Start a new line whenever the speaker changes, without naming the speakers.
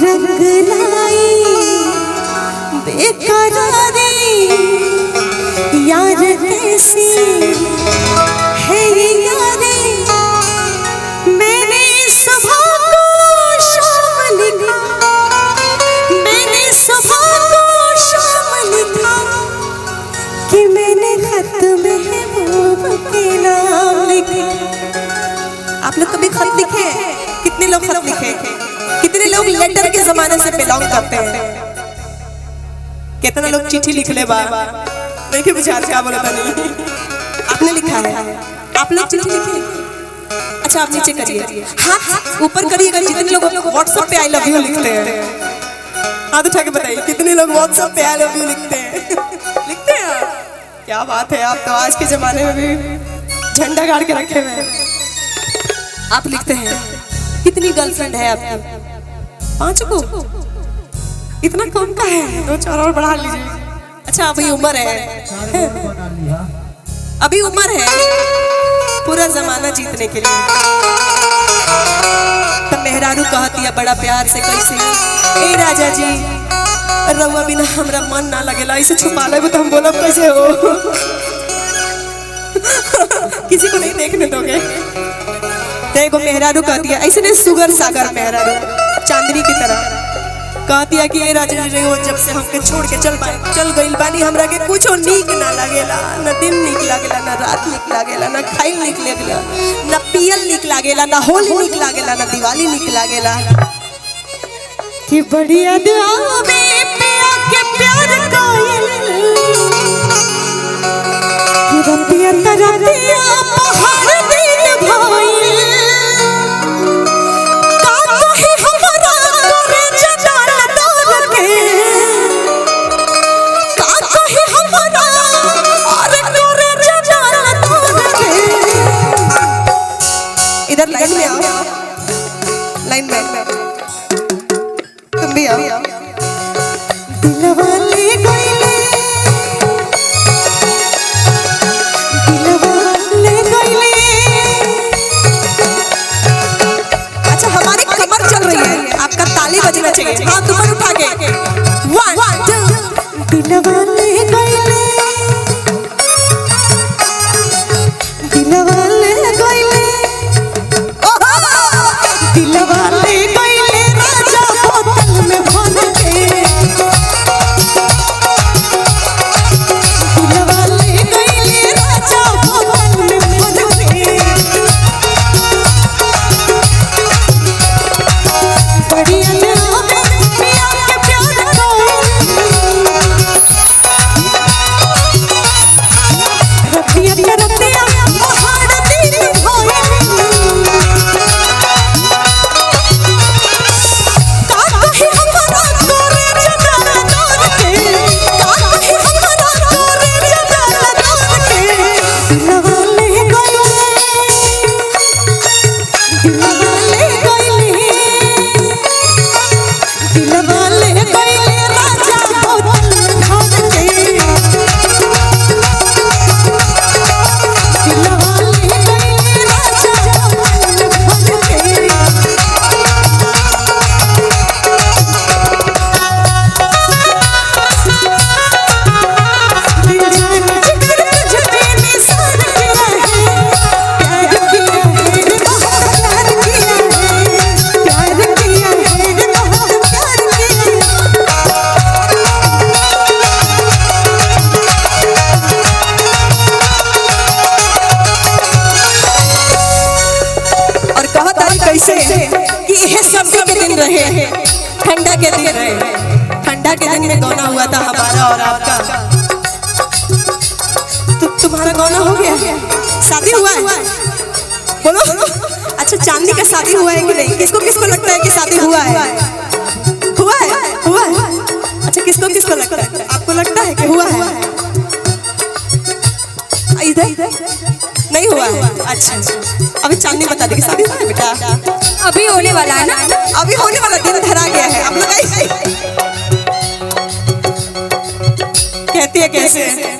रंग लाई बेकरारी यार कैसी है यारी। मैंने सुबह को शाम लिखा, मैंने सुबह को शाम लिखा कि मैंने खत महबूब के नाम लिखे। आप लोग कभी खत लिखे? कितने लोग खत लिखे? कितने लोग लेटर के जमाने से बिलोंग करते हैं? कितना लोग चिट्ठी लिख ले बा देखिए विचार क्या बोलता नहीं। आपने लिखा है? आप लोग चिट्ठी लिखे? अच्छा आप नीचे करिए, हाथ ऊपर करिएगा। जितने लोग WhatsApp Pay I love you लिखते हैं हाथ उठा के बताइए कितने लोग WhatsApp Pay I love you लिखते हैं? लिखते हैं? क्या बात है, आप तो आज के जमाने में भी झंडा गाड़ के रखे हुए हैं। आप लिखते हैं? कितनी गर्लफ्रेंड है आपकी? 5 को? इतना कम का है? 2-4 और बढ़ा लीजिए। अच्छा अभी उम्र है, अभी उम्र है पूरा जमाना जीतने के लिए। तब मेहरारू कहती है बड़ा प्यार से कैसे, ए राजा जी रउआ बिना हमरा मन ना लगेला, इसे छुपा लेबो तो हम बोलब कैसे हो? किसी को नहीं देखने दोगे? देखो मेहरारू कहती है ऐसे नहीं, सुगर सागर मेहरारू चांदनी की तरह कहती है कि ए राजा जी जब से हमके छोड़ के चल गइल बानी, हमरा के कुछो नीक ना लागेला, न दिन नीक लागेला, न रात नीक लागेला, न खाइल नीक लागेला, न पियल नीक लागेला, न होली नीक लागेला, न दिवाली नीक लागेला। कि बढ़िया दुआ में पिया के प्यार कोयल कि रतिया तरतिया पहाड़ दिन भइल। इधर लाइन में आओ, लाइन में तुम भी आओ। दिलवा ले गइले, दिलवा ले गइले। अच्छा हमारी कमर चल रही है, आपका ताली बजना चाहिए। हाँ कमर उठा के 1 2। दिलवा ले गइले, दिलवा ले गइले, दिलवा ले गइले राजा बोतल में भर के। दिलवा ले गइले राजा बोतल में भर के। बढ़िया दुआ में पिया के प्यार कोयल रतिया रतिया पहाड़ दिन भइल। कि यह सर्दी के दिन रहे, ठंडा के दिन रहे। ठंडा के दिन में गौना हुआ था हमारा और आपका। तो तुम्हारा गौना हो गया है? शादी हुआ है? बोलो। अच्छा चांदनी का शादी हुआ है कि नहीं? किसको किसको लगता है कि शादी हुआ है? हुआ है? हुआ है? अच्छा किसको किसको लगता है? आपको लगता है कि हुआ है? इधर नहीं हुआ है? अच्छा अभी चांदनी बता देगी शादी हुआ है बेटा? अभी होने वाला है ना? अभी होने वाला, दिन धरा गया है। आप लोग कहती है कैसे?